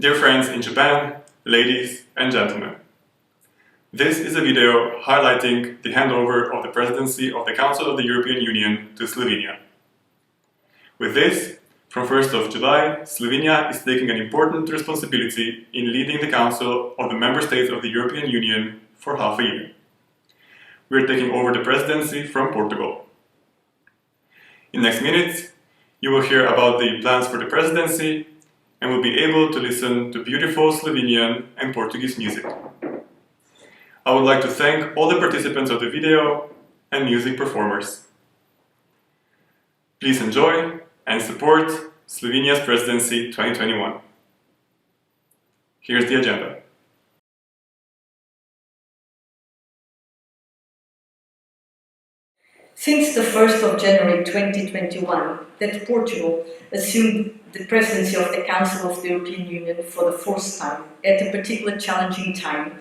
Dear friends in Japan, ladies and gentlemen, this is a video highlighting the handover of the presidency of the Council of the European Union to Slovenia. With this, from 1st of July, Slovenia is taking an important responsibility in leading the Council of the Member States of the European Union for half a year. We are taking over the presidency from Portugal. In the next minutes, you will hear about the plans for the presidency and will be able to listen to beautiful Slovenian and Portuguese music. I would like to thank all the participants of the video and music performers. Please enjoy and support Slovenia's Presidency 2021. Here's the agenda. Since the 1st of January 2021, that Portugal assumed the presidency of the Council of the European Union for the fourth time, at a particularly challenging time,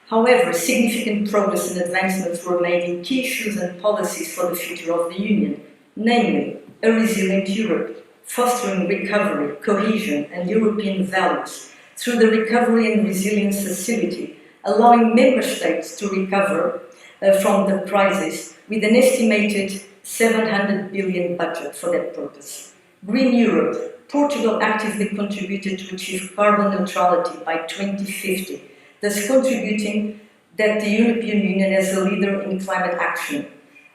however, significant progress and advancements were made in key issues and policies for the future of the Union, namely, a resilient Europe, fostering recovery, cohesion and European values through the Recovery and Resilience Facility, allowing Member States to recover from the crisis with an estimated 700 billion budget for that purpose. Green Europe. Portugal actively contributed to achieve carbon neutrality by 2050, thus contributing that the European Union as a leader in climate action.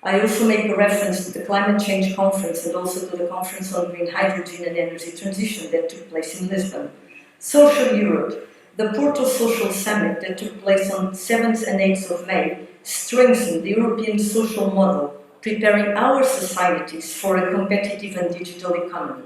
I also make a reference to the Climate Change Conference and also to the Conference on Green Hydrogen and Energy Transition that took place in Lisbon. Social Europe. The Porto Social Summit that took place on 7th and 8th of May strengthened the European social model, preparing our societies for a competitive and digital economy.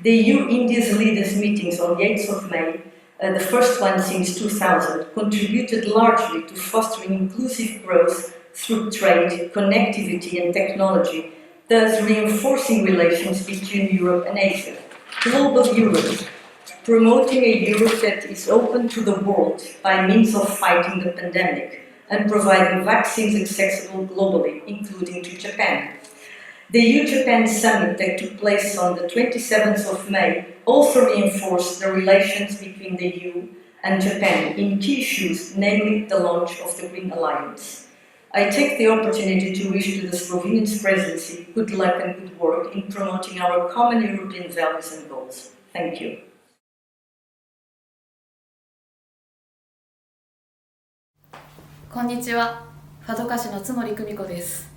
The EU-India's leaders' meetings on the 8th of May, the first one since 2000, contributed largely to fostering inclusive growth through trade, connectivity and technology, thus reinforcing relations between Europe and Asia. Global Europe, promoting a Europe that is open to the world by means of fighting the pandemic and providing vaccines accessible globally, including to Japan. The EU-Japan summit that took place on the 27th of May also reinforced the relations between the EU and Japan in key issues, namely the launch of the Green Alliance. I take the opportunity to wish to the Slovenian presidency good luck and good work in promoting our common European values and goals. Thank you. こんにちは、ファド歌手の津森久美子です。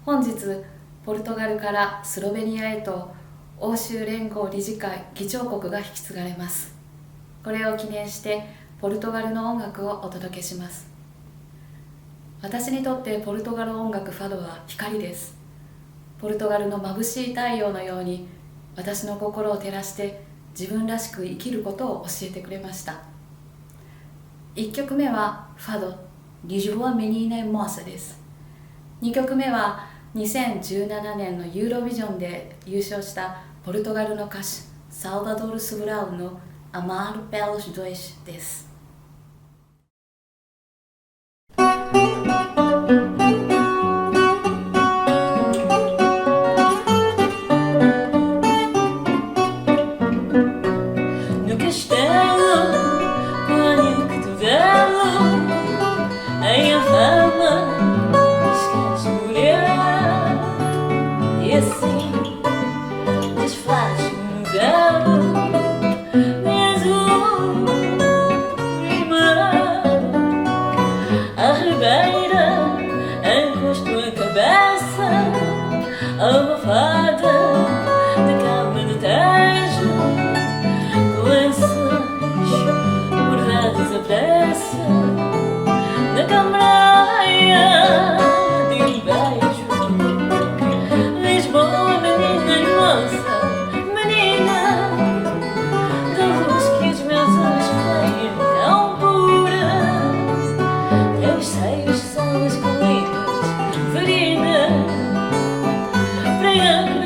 本日、ポルトガルからスロベニアへと欧州連合理事会議長国が引き継がれます。これを記念してポルトガルの音楽をお届けします。私にとってポルトガル音楽ファドは光です。ポルトガルの眩しい太陽のように私の心を照らして自分らしく生きることを教えてくれました。1曲目はファドリジュワ・メニーナ・モーサです。2曲目は2017年のユーロビジョンで優勝したポルトガルの歌手サルバドール・スブラウのアマール・ペロス・ドイシです。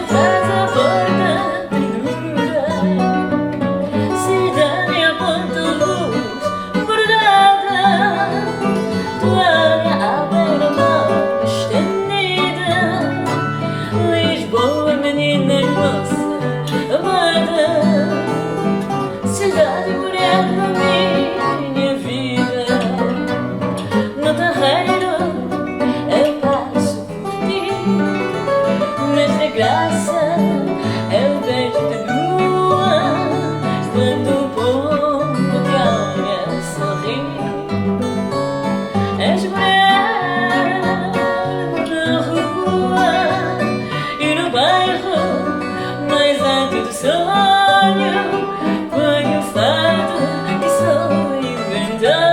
Para passa é o beijo da lua quando o povo te olha sorrir. És mulher na rua e no bairro mais alto do sonho. Põe o fado que sou inventar,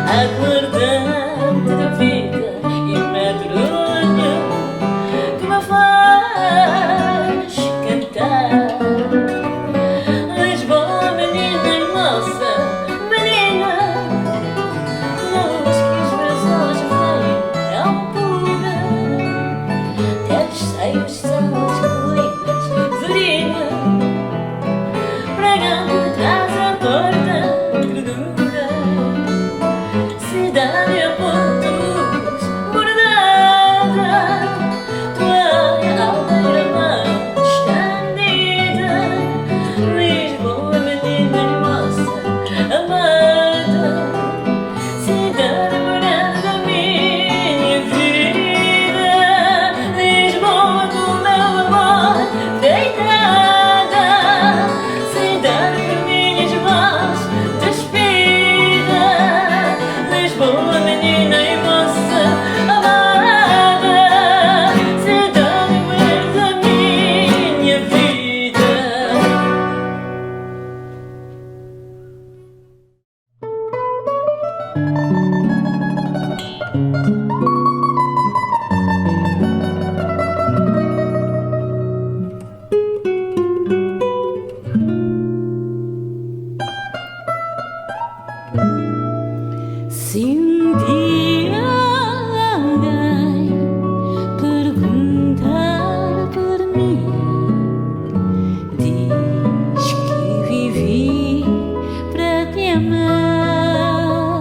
acordando da vida e madruga que me faz cantar. Lisboa, menina e moça, menina, luz que os meus olhos veem tão pura. Teus seios são as colinas, Zorina, pregando atrás a porta que dura. Cidade a ponta luz bordada, toalha aldeira mão estendida. Lisboa, menina e moça amada, cidade morada da minha vida. Lisboa do meu amor deitada, cidade de minhas mãos despida. Lisboa, menina e moça amada, cidade morada da minha vida. Se dia alguém perguntar por mim, diz que vivi para te amar.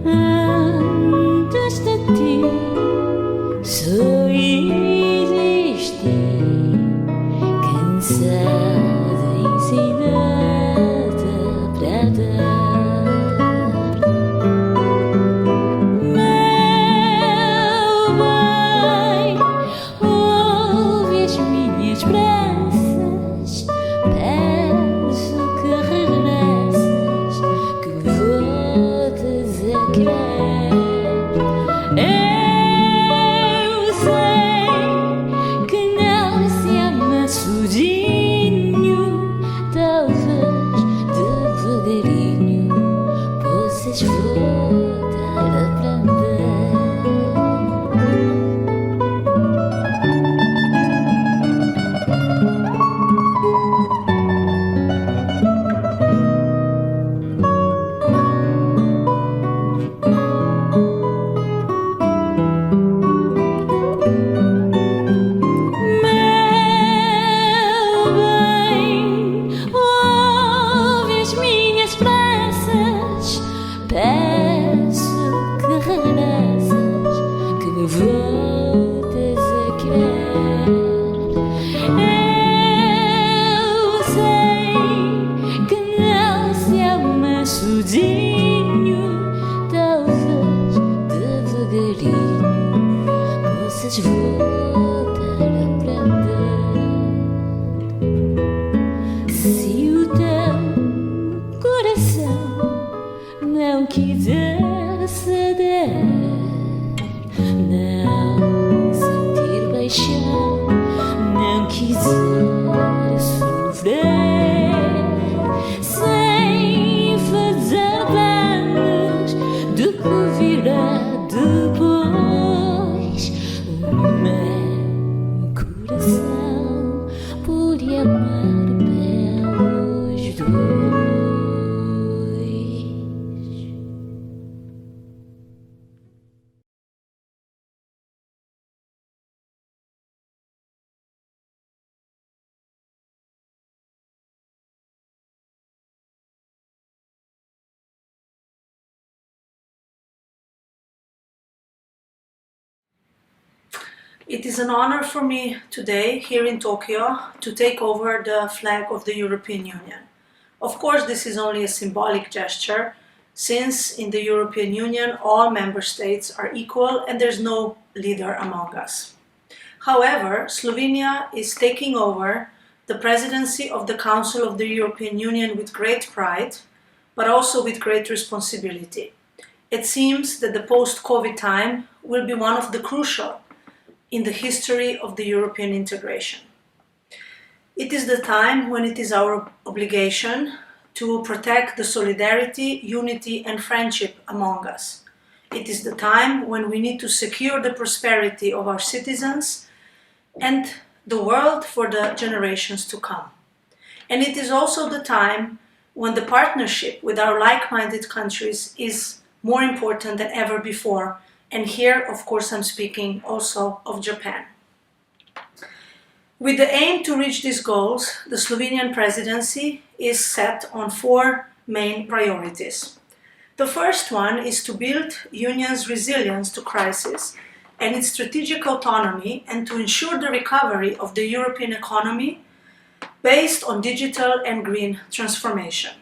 Antes de ti só existi, cansada e sem nada para dar. Meu bem, ouve as minhas pressas, peço que regresses, que voltes a querer. Eu sei que não se ama sozinho, talvez devagarinho possas voltar a aprender. Meu bem, ouve as minhas pressas, peço que regresses, que me voltes a querer. Eu sei que não se ama sozinho, talvez devagarinho possas voltar a aprender. Se o teu coração não quiser ceder, não sentir paixão, não quiser sofrer, sem fazer planos do que virá depois, o meu coração pode amar pelos dois. It is an honor for me today, here in Tokyo, to take over the flag of the European Union. Of course, this is only a symbolic gesture, since in the European Union all member states are equal and there's no leader among us. However, Slovenia is taking over the presidency of the Council of the European Union with great pride, but also with great responsibility. It seems that the post-COVID time will be one of the crucial in the history of the European integration. It is the time when it is our obligation to protect the solidarity, unity and friendship among us. It is the time when we need to secure the prosperity of our citizens and the world for the generations to come. And it is also the time when the partnership with our like-minded countries is more important than ever before. And here, of course, I'm speaking also of Japan. With the aim to reach these goals, the Slovenian presidency is set on 4 main priorities. The first one is to build Union's resilience to crisis and its strategic autonomy and to ensure the recovery of the European economy based on digital and green transformation.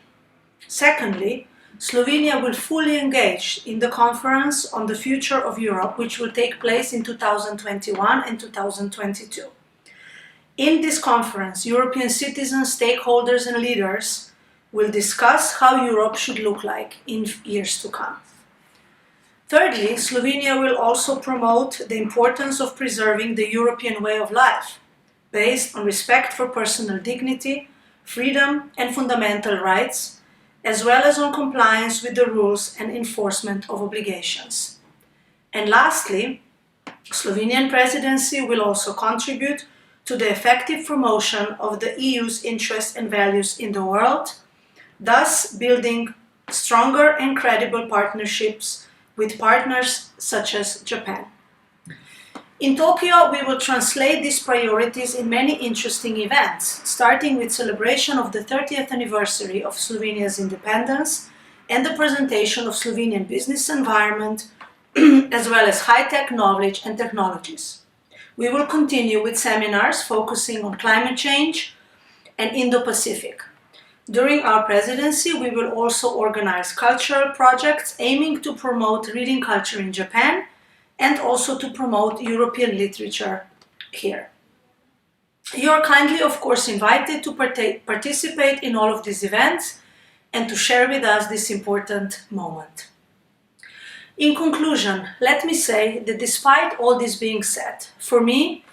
Secondly, Slovenia will fully engage in the Conference on the Future of Europe, which will take place in 2021 and 2022. In this conference, European citizens, stakeholders and leaders will discuss how Europe should look like in years to come. Thirdly, Slovenia will also promote the importance of preserving the European way of life, based on respect for personal dignity, freedom and fundamental rights, as well as on compliance with the rules and enforcement of obligations. And lastly, Slovenian presidency will also contribute to the effective promotion of the EU's interests and values in the world, thus building stronger and credible partnerships with partners such as Japan. In Tokyo, we will translate these priorities in many interesting events, starting with celebration of the 30th anniversary of Slovenia's independence and the presentation of Slovenian business environment, as well as high-tech knowledge and technologies. We will continue with seminars focusing on climate change and Indo-Pacific. During our presidency, we will also organize cultural projects aiming to promote reading culture in Japan and also to promote European literature here. You are kindly, of course, invited to participate in all of these events and to share with us this important moment. In conclusion, let me say that despite all this being said, for me,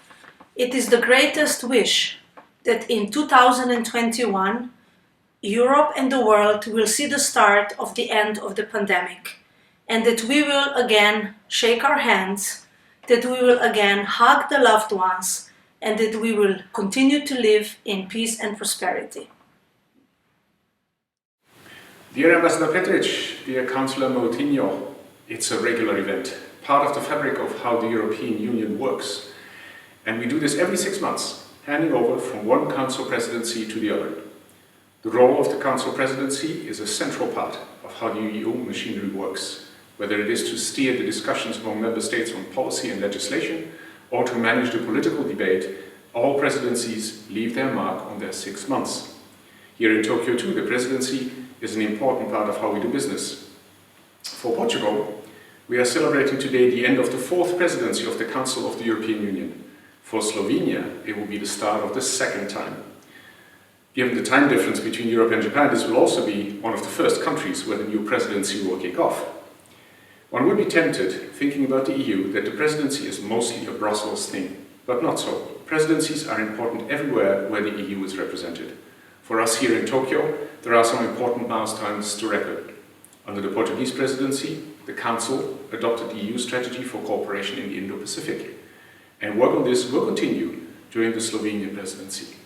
it is the greatest wish that in 2021, Europe and the world will see the start of the end of the pandemic, and that we will again shake our hands, that we will again hug the loved ones, and that we will continue to live in peace and prosperity. Dear Ambassador Petric, dear Councillor Moutinho, it's a regular event, part of the fabric of how the European Union works. And we do this every 6 months, handing over from one Council presidency to the other. The role of the Council presidency is a central part of how the EU machinery works, whether it is to steer the discussions among member states on policy and legislation, or to manage the political debate. All presidencies leave their mark on their 6 months. Here in Tokyo too, the presidency is an important part of how we do business. For Portugal, we are celebrating today the end of the 4th presidency of the Council of the European Union. For Slovenia, it will be the start of the 2nd time. Given the time difference between Europe and Japan, this will also be one of the first countries where the new presidency will kick off. One would be tempted, thinking about the EU, that the presidency is mostly a Brussels thing, but not so. Presidencies are important everywhere where the EU is represented. For us here in Tokyo, there are some important milestones to record. Under the Portuguese presidency, the Council adopted the EU strategy for cooperation in the Indo-Pacific, and work on this will continue during the Slovenian presidency.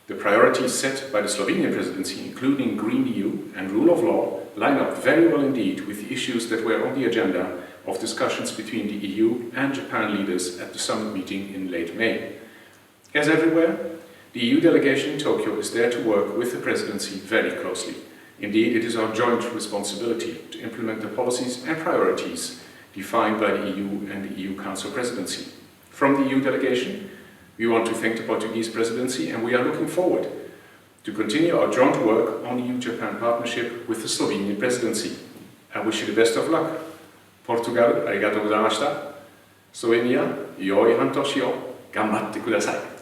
The priorities set by the Slovenian presidency, including Green EU and rule of law, line up very well indeed with the issues that were on the agenda of discussions between the EU and Japan leaders at the summit meeting in late May. As everywhere, the EU delegation in Tokyo is there to work with the presidency very closely. Indeed, it is our joint responsibility to implement the policies and priorities defined by the EU and the EU Council presidency. From the EU delegation, we want to thank the Portuguese presidency, and we are looking forward to continue our joint work on EU-Japan partnership with the Slovenian presidency. I wish you the best of luck. Portugal, arigatou gozaimashita. Slovenia, yoi hantoshi o. 頑張ってください。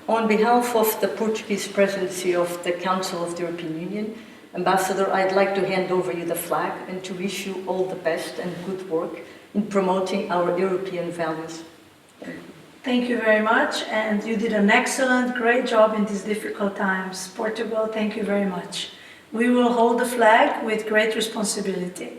On behalf of the Portuguese Presidency of the Council of the European Union, Ambassador, I'd like to hand over you the flag and to wish you all the best and good work in promoting our European values. Thank you very much, and you did an excellent, great job in these difficult times. Portugal, thank you very much. We will hold the flag with great responsibility.